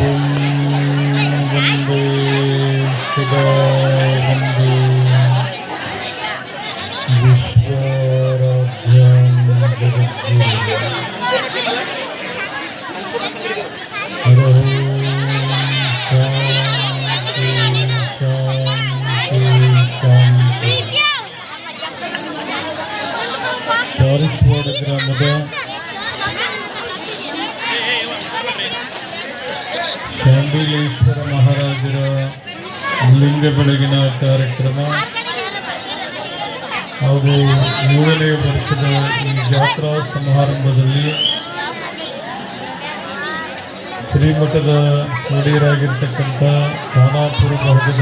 ಓಂ ವಂದೇ ಸದಾ ವಂದೇ ವಿಶ್ವರಾಜ್ಯಂ ಜಗದ್ಗುರು ಹರಂ ಶಾಂತಿ ಶಾಂತಿ ಶಾಂತಿ. ಚಾರಿಸ್ವಾಡ ಗ್ರಾಮದ ಶಾಂಡಿಲೇಶ್ವರ ಮಹಾರಾಜರ ಲಿಂಗ ಬೆಳಗಿನ ಕಾರ್ಯಕ್ರಮ ಹಾಗೂ 7ನೇ ವರ್ಷದ ಈ ಜಾತ್ರಾ ಸಮಾರಂಭದಲ್ಲಿ ಶ್ರೀಮಠದ ಒಡೆಯರಾಗಿರ್ತಕ್ಕಂಥ ಖಾನಾಪುರ ಭಾಗದ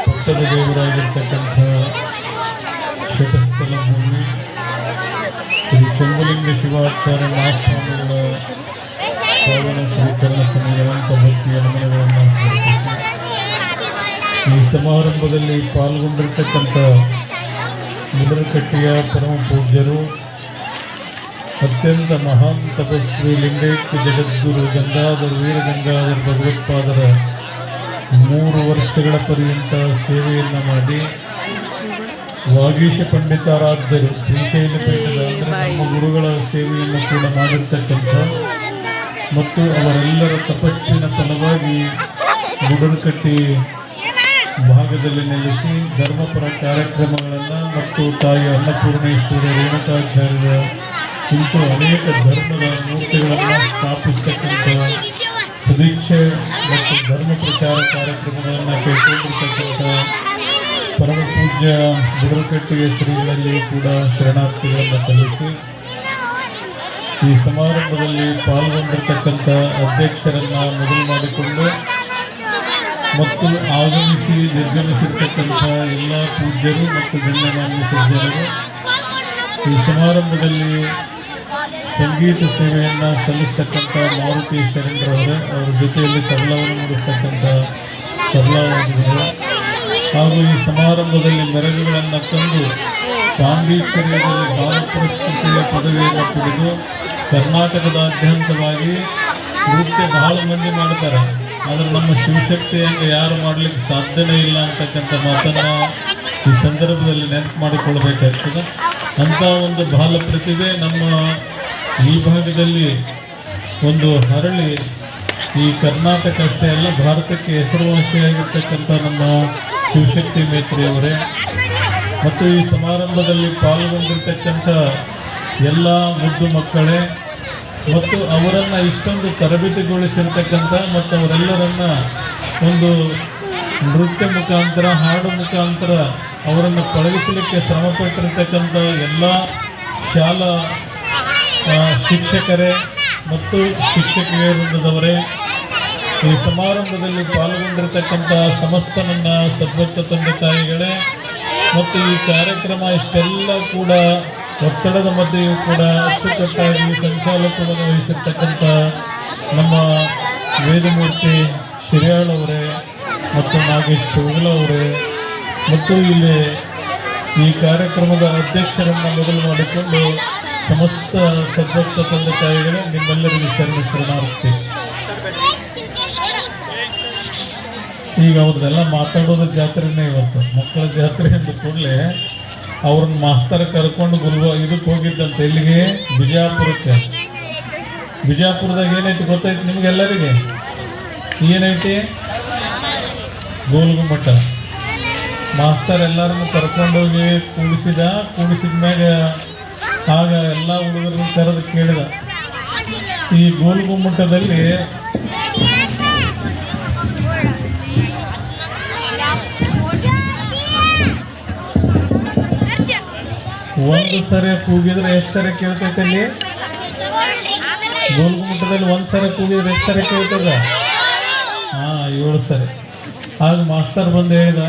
ಪಟ್ಟದ ದೇವರಾಗಿರ್ತಕ್ಕಂಥ ಶತಸ್ಥಲ ಭೂಮಿ ಶ್ರೀ ಶಂಭುಲಿಂಗ ಶಿವಾಚಾರ್ಯ ಮಹಾಸ್ವಾಮಿಗಳ ಪಾವನ ಶ್ರೀಚರಣ ಸನ್ನಿಧಾನಂತ ಭಕ್ತಿಯ ನಮನಗಳನ್ನು ಸಮರ್ಪಿಸಿ ಈ ಸಮಾರಂಭದಲ್ಲಿ ಪಾಲ್ಗೊಂಡಿರ್ತಕ್ಕಂಥ ಮುದರಕಟ್ಟೆಯ ಪರಮ ಪೂಜ್ಯರು ಅತ್ಯಂತ ಮಹಾನ್ ತಪಸ್ವಿ ಲಿಂಗೈಕ್ಯ ಜಗದ್ಗುರು ಗಂಗಾಧರ ವೀರಗಂಗಾಧರ ಭಗವತ್ಪಾದರ 3 ವರ್ಷಗಳ ಪರ್ಯಂತ ಸೇವೆಯನ್ನು ಮಾಡಿ ವಾಗೀಶ ಪಂಡಿತಾರಾಧ್ಯರು ಶ್ರೀಶೈಲ ಪೀಠದ ಅಂದರೆ ನಮ್ಮ ಗುರುಗಳ ಸೇವೆಯನ್ನು ಕೂಡ ಮಾಡಿರ್ತಕ್ಕಂಥ ಮತ್ತು ಅವರೆಲ್ಲರ ತಪಸ್ಸಿನ ಫಲವಾಗಿ ಗುಡಲಕಟ್ಟಿ ಭಾಗದಲ್ಲಿ ನೆಲೆಸಿ ಧರ್ಮಪರ ಕಾರ್ಯಕ್ರಮಗಳನ್ನು ಮತ್ತು ತಾಯಿ ಅನ್ನಪೂರ್ಣೇಶ್ವರಿ ರೇಣುಕಾಚಾರ್ಯರ ಇಂಥ ಅನೇಕ ಧರ್ಮದ ಮೂರ್ತಿಗಳನ್ನು ಸ್ಥಾಪಿಸತಕ್ಕಂಥ ಸದೀಕ್ಷೆ ಮತ್ತು ಧರ್ಮ ಪ್ರಚಾರ ಕಾರ್ಯಕ್ರಮಗಳನ್ನು ಕೈಗೊಂಡಿರ್ತಕ್ಕಂಥ ಪರಮ ಪೂಜ್ಯ ಗುಡಲಕಟ್ಟಿಯ ಶ್ರೀಗಳಲ್ಲಿ ಕೂಡ ಶರಣಾರ್ಥಿಗಳನ್ನು ಸಲ್ಲಿಸಿ ಈ ಸಮಾರಂಭದಲ್ಲಿ ಪಾಲ್ಗೊಂಡಿರ್ತಕ್ಕಂಥ ಅಧ್ಯಕ್ಷರನ್ನು ಮೊದಲು ಮಾಡಿಕೊಂಡು ಮತ್ತು ಆಗಮಿಸಿ ನಿರ್ಗಮಿಸಿರ್ತಕ್ಕಂಥ ಎಲ್ಲ ಪೂಜ್ಯರು ಮತ್ತು ಗಣ್ಯಮಾನ್ಯ ಸಜ್ಜನರು ಈ ಸಮಾರಂಭದಲ್ಲಿ ಸಂಗೀತ ಸೇವೆಯನ್ನು ಸಲ್ಲಿಸ್ತಕ್ಕಂಥ ಮಾರುತಿ ಶರಣರವರೇ, ಅವರ ಜೊತೆಯಲ್ಲಿ ತಬಲವನ್ನು ನುಡಿಸ್ತಕ್ಕಂಥ ತಬಲಾವಾದಿಗಳು ಹಾಗೂ ಈ ಸಮಾರಂಭದಲ್ಲಿ ಮೆರಗುಗಳನ್ನು ತಂದು ಪಾಂಡಿಚೇರಿಯಲ್ಲಿ ಬಾಲ ಪುರಸ್ಕೃತಿಯ ಪದವಿಯನ್ನು ಪಡೆದು ಕರ್ನಾಟಕದಾದ್ಯಂತವಾಗಿ ನೃತ್ಯ ಬಹಳ ಮಂದಿ ಮಾಡ್ತಾರೆ, ಆದರೆ ನಮ್ಮ ಶಿವಶಕ್ತಿ ಹಂಗೆ ಯಾರು ಮಾಡಲಿಕ್ಕೆ ಸಾಧ್ಯನೇ ಇಲ್ಲ ಅಂತಕ್ಕಂಥ ಮಾತನ್ನು ಈ ಸಂದರ್ಭದಲ್ಲಿ ನೆನಪು ಮಾಡಿಕೊಳ್ಬೇಕಾಗ್ತದೆ. ಅಂಥ ಒಂದು ಬಾಲ ಪ್ರತಿಭೆ ನಮ್ಮ ಈ ಭಾಗದಲ್ಲಿ ಒಂದು ಹರಳಿ ಈ ಕರ್ನಾಟಕ ಅಷ್ಟೇ ಅಲ್ಲ ಭಾರತಕ್ಕೆ ಹೆಸರುವಾಸಿಯಾಗಿರ್ತಕ್ಕಂಥ ನಮ್ಮ ಶಿವಶಕ್ತಿ ಮೇತ್ರಿಯವರೇ ಮತ್ತು ಈ ಸಮಾರಂಭದಲ್ಲಿ ಪಾಲ್ಗೊಂಡಿರ್ತಕ್ಕಂಥ ಎಲ್ಲ ಮುದ್ದು ಮಕ್ಕಳೇ ಮತ್ತು ಅವರನ್ನು ಇಷ್ಟೊಂದು ತರಬೇತಿಗೊಳಿಸಿರ್ತಕ್ಕಂಥ ಮತ್ತು ಅವರೆಲ್ಲರನ್ನ ಒಂದು ನೃತ್ಯ ಮುಖಾಂತರ ಹಾಡು ಮುಖಾಂತರ ಅವರನ್ನು ಪಳಗಿಸಲಿಕ್ಕೆ ಶ್ರಮಪಟ್ಟಿರ್ತಕ್ಕಂಥ ಎಲ್ಲ ಶಾಲಾ ಶಿಕ್ಷಕರೇ ಮತ್ತು ಶಿಕ್ಷಕಿಯರವರೇ, ಈ ಸಮಾರಂಭದಲ್ಲಿ ಪಾಲ್ಗೊಂಡಿರ್ತಕ್ಕಂಥ ಸಮಸ್ತ ನನ್ನ ಸದ್ಭಕ್ತ ತಂದೆ ತಾಯಿಗಳೇ ಮತ್ತು ಈ ಕಾರ್ಯಕ್ರಮ ಇಷ್ಟೆಲ್ಲ ಕೂಡ ಒತ್ತಡದ ಮಧ್ಯೆಯೂ ಕೂಡ ಅಚ್ಚುಕಟ್ಟಾಗಿ ಸಂಚಾಲಕವನ್ನು ವಹಿಸಿರ್ತಕ್ಕಂಥ ನಮ್ಮ ವೇದಮೂರ್ತಿ ಶಿರ್ಯಾಳ್ ಅವರೇ ಮತ್ತು ನಾಗೇಶ್ ಚೌಗಲ ಅವರೇ ಮತ್ತು ಇಲ್ಲಿ ಈ ಕಾರ್ಯಕ್ರಮದ ಅಧ್ಯಕ್ಷರನ್ನು ಮೊದಲು ಮಾಡಿಕೊಂಡು ಸಮಸ್ತ ಸದ್ಭಕ್ತ ತಂದೆ ತಾಯಿಗಳೇ ನಿಮ್ಮೆಲ್ಲರಿಗೂ ಶರಣಾರ್ಥಿ. ಈಗ ಅವ್ರದ್ದೆಲ್ಲ ಮಾತಾಡೋದ್ರ ಜಾತ್ರೆನೇ ಇವತ್ತು ಮಕ್ಕಳ ಜಾತ್ರೆ ಅಂದ ಕೂಡಲೇ ಅವ್ರನ್ನ ಮಾಸ್ತರ್ ಕರ್ಕೊಂಡು ಗುರು ಇದಕ್ಕೆ ಹೋಗಿದ್ದಂತೆ ಎಲ್ಲಿಗೆ ಬಿಜಾಪುರಕ್ಕೆ. ಬಿಜಾಪುರದಾಗ ಏನೈತಿ ಗೊತ್ತೈತಿ ನಿಮ್ಗೆಲ್ಲರಿಗೆ? ಏನೈತಿ? ಗೋಲ್ಗುಮ್ಮಟ. ಮಾಸ್ತರ್ ಎಲ್ಲರನ್ನು ಕರ್ಕೊಂಡೋಗಿ ಕೂಡಿಸಿದ ಮ್ಯಾಗ ಆಗ ಎಲ್ಲ ಹುಡುಗರನ್ನು ಕರೆದು ಕೇಳಿದ, ಈ ಗೋಲ್ಗುಮ್ಮಟದಲ್ಲಿ ಒಂದು ಸರಿ ಕೂಗಿದ್ರೆ ಎಷ್ಟು ಸರಿ ಕೇಳ್ತೈತೆ? ಅಲ್ಲಿ ಗೋಲ್ಗುಮ್ಮಟದಲ್ಲಿ ಒಂದು ಸರಿ ಕೂಗಿದ್ರೆ ಎಷ್ಟು ಸರಿ ಕೇಳ್ತದ? 7 ಸರಿ. ಆಗ ಮಾಸ್ತರ್ ಬಂದು ಹೇಳಿದ,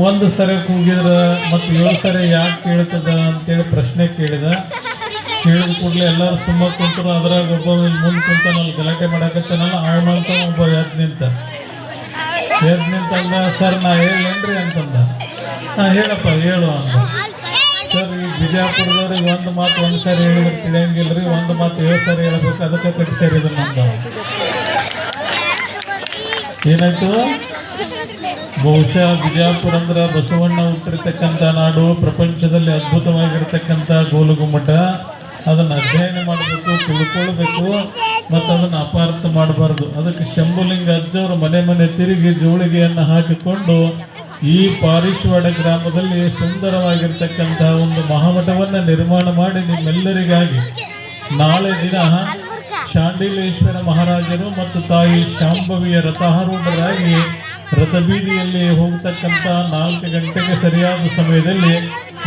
ಒಂದು ಸರಿ ಕೂಗಿದ್ರೆ ಮತ್ತು 7 ಸರಿ ಯಾಕೆ ಕೇಳ್ತದ ಅಂತೇಳಿ ಪ್ರಶ್ನೆ ಕೇಳಿದ ಕೂಡಲೇ ಎಲ್ಲರೂ ತುಂಬ ಕುಂತರು. ಅದ್ರಾಗ ಒಬ್ಬ ಮುಂದೆ ಕುಂತಾನಲ್ಲಿ ಗಲಾಟೆ ಮಾಡಕತ್ತಾನಲ್ಲ, ಅವನಂತ ಒಬ್ಬ ಎದ್ದು ನಿಂತಂದ, ಸರ್ ನಾ ಹೇಳೇನ್ರಿ ಅಂತಂದ. ಹೇಳಪ್ಪ ಹೇಳು ಅಂದ. ಸರ್ ಈ ಬಿಜಾಪುರದವ್ರಿಗೆ ಒಂದು ಮಾತು ಒಂದು ಸಾರಿ ಹೇಳಿದ್ರೆ ತಿಳಿಯಂಗಿಲ್ಲ ರೀ, ಒಂದು ಮಾತು 7 ಸಾರಿ ಹೇಳ್ಬೇಕು. ಅದಕ್ಕೆ ಕಟ್ಟಿಸ್ಯಾರ ಇದು ನಮ್ದು. ಏನಾಯ್ತು? ಬಹುಶಃ ಬಿಜಾಪುರ ಅಂದ್ರೆ ಬಸವಣ್ಣ ಹುಟ್ಟಿರ್ತಕ್ಕಂಥ ನಾಡು, ಪ್ರಪಂಚದಲ್ಲಿ ಅದ್ಭುತವಾಗಿರ್ತಕ್ಕಂಥ ಗೋಲುಗುಮ್ಮಟ. ಅದನ್ನು ಅಧ್ಯಯನ ಮಾಡಬೇಕು, ತಿಳ್ಕೊಳ್ಬೇಕು, ಮತ್ತು ಅದನ್ನು ಅಪಾರ್ಥ ಮಾಡಬಾರ್ದು. ಅದಕ್ಕೆ ಶಂಭುಲಿಂಗ ಅಜ್ಜವರು ಮನೆ ಮನೆ ತಿರುಗಿ ಜೋಳಿಗೆಯನ್ನು ಹಾಕಿಕೊಂಡು ಈ ಪಾರಿಶ್ವಾಡ ಗ್ರಾಮದಲ್ಲಿ ಸುಂದರವಾಗಿರ್ತಕ್ಕಂಥ ಒಂದು ಮಹಾಮಠವನ್ನು ನಿರ್ಮಾಣ ಮಾಡಿ ನಿಮ್ಮೆಲ್ಲರಿಗಾಗಿ ನಾಳೆ ದಿನ ಶಾಂಡಿಲೇಶ್ವರ ಮಹಾರಾಜರು ಮತ್ತು ತಾಯಿ ಶಾಂಭವಿಯ ರಥಾರೂಢರಾಗಿ ರಥಬೀದಿಯಲ್ಲಿ ಹೋಗ್ತಕ್ಕಂಥ 4 ಗಂಟೆಗೆ ಸರಿಯಾದ ಸಮಯದಲ್ಲಿ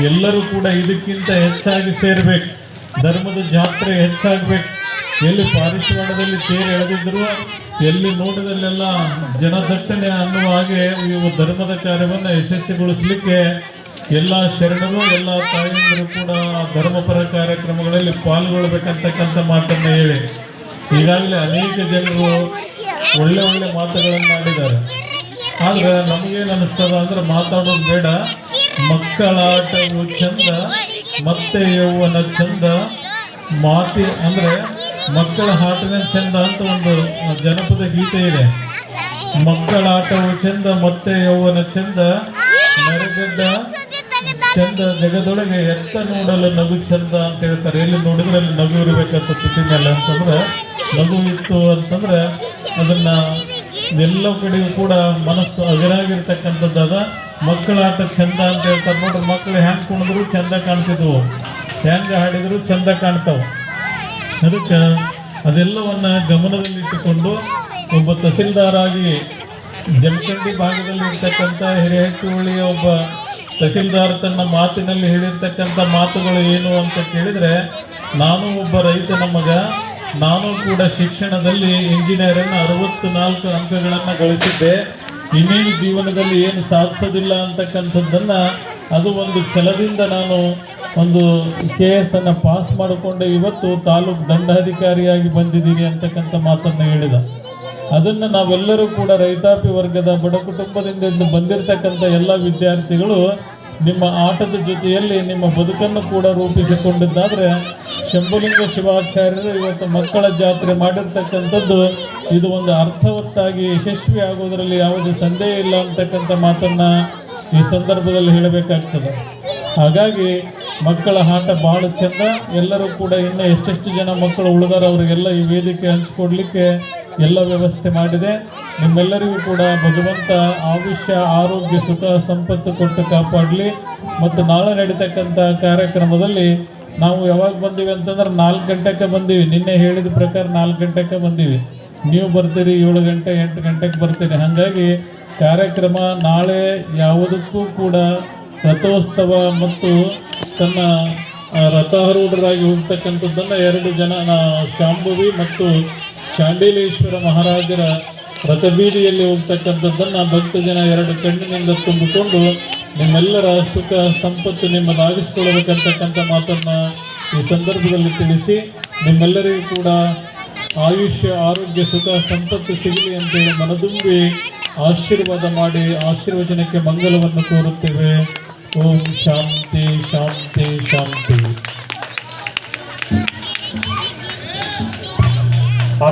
ಎಲ್ಲರೂ ಕೂಡ ಇದಕ್ಕಿಂತ ಹೆಚ್ಚಾಗಿ ಸೇರಬೇಕು. ಧರ್ಮದ ಜಾತ್ರೆ ಹೆಚ್ಚಾಗಬೇಕು. ಎಲ್ಲಿ ಪಾರಿಶ್ವಾಡದಲ್ಲಿ ತೇರು ಎಳೆದಿದ್ರು, ಎಲ್ಲಿ ನೋಡಿದಲ್ಲೆಲ್ಲ ಜನದಟ್ಟಣೆ ಅನ್ನುವ ಹಾಗೆ ಇವು ಧರ್ಮದ ಕಾರ್ಯವನ್ನು ಯಶಸ್ವಿಗೊಳಿಸಲಿಕ್ಕೆ ಎಲ್ಲ ಶರಣರು, ಎಲ್ಲ ತಾಯಂದಿರು ಕೂಡ ಧರ್ಮಪರ ಕಾರ್ಯಕ್ರಮಗಳಲ್ಲಿ ಪಾಲ್ಗೊಳ್ಬೇಕಂತಕ್ಕಂಥ ಮಾತನ್ನು ಹೇಳಿ ಈಗಾಗಲೇ ಅನೇಕ ಜನರು ಒಳ್ಳೆ ಒಳ್ಳೆ ಮಾತುಗಳನ್ನು ಆಡಿದ್ದಾರೆ. ಆದ್ರೆ ನಮಗೇನು ಅನ್ನಿಸ್ತದ ಅಂದ್ರೆ ಮಾತಾಡೋದು ಬೇಡ, ಮಕ್ಕಳಾಟವು ಚಂದ ಮತ್ತೆ ಯೌವನ ಚಂದ, ಮಾತಿ ಅಂದ್ರೆ ಮಕ್ಕಳ ಆಟನೇ ಚಂದ ಅಂತ ಒಂದು ಜನಪದ ಗೀತೆ ಇದೆ. ಮಕ್ಕಳ ಆಟವು ಚಂದ ಮತ್ತೆ ಯೌವನ ಚಂದ, ನರಗಡ್ಡ ಚಂದ ಜಗದೊಳಗೆ ಎತ್ತ ನೋಡಲು ನಗು ಚಂದ ಅಂತ ಹೇಳ್ತಾರೆ. ಎಲ್ಲಿ ನೋಡಿದ್ರೆ ಅಲ್ಲಿ ನಗು ಇರಬೇಕಂತ ತುಟಿ ಮೇಲೆ ಅಂತಂದ್ರೆ, ನಗು ಇತ್ತು ಅಂತಂದ್ರೆ ಅದನ್ನ ಎಲ್ಲ ಕಡೆಯೂ ಕೂಡ ಮನಸ್ಸು ಅಗರಾಗಿರ್ತಕ್ಕಂಥದ್ದಾದ. ಮಕ್ಕಳ ಆಟ ಚಂದ ಅಂತ ಹೇಳ್ತಾರೆ. ನೋಡ್ರಿ, ಮಕ್ಕಳು ಹೆಂಗೆ ಕುಣಿದ್ರು ಚಂದ ಕಾಣ್ತಿದ್ವು, ಹೆಂಗೆ ಹಾಡಿದ್ರು ಚಂದ ಕಾಣ್ತಾವೆ. ಅದಕ್ಕೆ ಅದೆಲ್ಲವನ್ನ ಗಮನದಲ್ಲಿಟ್ಟುಕೊಂಡು ಒಬ್ಬ ತಹಸೀಲ್ದಾರಾಗಿ ಜಮಖಂಡಿ ಭಾಗದಲ್ಲಿ ಇರ್ತಕ್ಕಂಥ ಹಿರೇಹಟ್ಟಿಹೊಳಿಯ ಒಬ್ಬ ತಹಸೀಲ್ದಾರ್ ತನ್ನ ಮಾತಿನಲ್ಲಿ ಹೇಳಿರ್ತಕ್ಕಂಥ ಮಾತುಗಳು ಏನು ಅಂತ ಕೇಳಿದರೆ, ನಾನು ಒಬ್ಬ ರೈತನ ಮಗ, ನಾನು ಕೂಡ ಶಿಕ್ಷಣದಲ್ಲಿ ಇಂಜಿನಿಯರನ್ನು 64 ಅಂಕಗಳನ್ನು ಗಳಿಸಿದ್ದೆ, ಇನ್ನೇನು ಜೀವನದಲ್ಲಿ ಏನು ಸಾಧಿಸೋದಿಲ್ಲ ಅಂತಕ್ಕಂಥದ್ದನ್ನು ಅದು ಒಂದು ಛಲದಿಂದ ನಾನು ಒಂದು KS ಅನ್ನು ಪಾಸ್ ಮಾಡಿಕೊಂಡೆ ಇವತ್ತು ತಾಲೂಕು ದಂಡಾಧಿಕಾರಿಯಾಗಿ ಬಂದಿದ್ದೀನಿ ಅಂತಕ್ಕಂಥ ಮಾತನ್ನು ಹೇಳಿದ. ಅದನ್ನು ನಾವೆಲ್ಲರೂ ಕೂಡ ರೈತಾಪಿ ವರ್ಗದ ಬಡ ಕುಟುಂಬದಿಂದ ಬಂದಿರತಕ್ಕಂಥ ಎಲ್ಲ ವಿದ್ಯಾರ್ಥಿಗಳು ನಿಮ್ಮ ಆಟದ ಜೊತೆಯಲ್ಲಿ ನಿಮ್ಮ ಬದುಕನ್ನು ಕೂಡ ರೂಪಿಸಿಕೊಂಡಿದ್ದಾದರೆ, ಶಂಭುಲಿಂಗ ಶಿವಾಚಾರ್ಯರು ಇವತ್ತು ಮಕ್ಕಳ ಜಾತ್ರೆ ಮಾಡಿರ್ತಕ್ಕಂಥದ್ದು ಇದು ಒಂದು ಅರ್ಥವತ್ತಾಗಿ ಯಶಸ್ವಿ ಆಗೋದರಲ್ಲಿ ಯಾವುದೇ ಸಂದೇಹ ಇಲ್ಲ ಅಂತಕ್ಕಂಥ ಮಾತನ್ನು ಈ ಸಂದರ್ಭದಲ್ಲಿ ಹೇಳಬೇಕಾಗ್ತದೆ. ಹಾಗಾಗಿ ಮಕ್ಕಳ ಆಟ ಭಾಳ ಚೆಂದ. ಎಲ್ಲರೂ ಕೂಡ ಇನ್ನೂ ಎಷ್ಟೆಷ್ಟು ಜನ ಮಕ್ಕಳು ಉಳಿದಾರ ಅವರಿಗೆಲ್ಲ ಈ ವೇದಿಕೆ ಹಂಚಿಕೊಡ್ಲಿಕ್ಕೆ ಎಲ್ಲ ವ್ಯವಸ್ಥೆ ಮಾಡಿದೆ. ನಿಮ್ಮೆಲ್ಲರಿಗೂ ಕೂಡ ಭಗವಂತ ಆಯುಷ್ಯ, ಆರೋಗ್ಯ, ಸುಖ, ಸಂಪತ್ತು ಕೊಟ್ಟು ಕಾಪಾಡಲಿ. ಮತ್ತು ನಾಳೆ ನಡೀತಕ್ಕಂಥ ಕಾರ್ಯಕ್ರಮದಲ್ಲಿ ನಾವು ಯಾವಾಗ ಬಂದೀವಿ ಅಂತಂದ್ರೆ 4 ಗಂಟೆಗೆ ಬಂದೀವಿ. ನಿನ್ನೆ ಹೇಳಿದ ಪ್ರಕಾರ 4 ಗಂಟೆಗೆ ಬಂದೀವಿ. ನೀವು ಬರ್ತೀರಿ 7 ಗಂಟೆ 8 ಗಂಟೆಗೆ ಬರ್ತೀರಿ. ಹಾಗಾಗಿ ಕಾರ್ಯಕ್ರಮ ನಾಳೆ ಯಾವುದಕ್ಕೂ ಕೂಡ ರಥೋತ್ಸವ ಮತ್ತು ತನ್ನ ರಥಾರೂಢರಾಗಿ ಹೋಗ್ತಕ್ಕಂಥದ್ದನ್ನು 2 ಜನ ಶಾಂಭವಿ ಮತ್ತು ಶಾಂಡಿಲೇಶ್ವರ ಮಹಾರಾಜರ ರಥಬೀದಿಯಲ್ಲಿ ಹೋಗ್ತಕ್ಕಂಥದ್ದನ್ನು ಭಕ್ತ ಜನ 2 ಕಣ್ಣಿನಿಂದ ತುಂಬಿಕೊಂಡು ನಿಮ್ಮೆಲ್ಲರ ಸುಖ ಸಂಪತ್ತು ನಿಮ್ಮದಾಗಿಸ್ಕೊಳ್ಬೇಕಂತಕ್ಕಂಥ ಮಾತನ್ನು ಈ ಸಂದರ್ಭದಲ್ಲಿ ತಿಳಿಸಿ, ನಿಮ್ಮೆಲ್ಲರಿಗೂ ಕೂಡ ಆಯುಷ್ಯ, ಆರೋಗ್ಯ, ಸುಖ ಸಂಪತ್ತು ಸಿಗಲಿ ಅಂತೇಳಿ ಮನದುಂಬಿ ಆಶೀರ್ವಾದ ಮಾಡಿ ಆಶೀರ್ವಚನಕ್ಕೆ ಮಂಗಲವನ್ನು ಕೋರುತ್ತೇವೆ. ಓಂ ಶಾಂತಿ ಶಾಂತಿ ಶಾಂತಿ.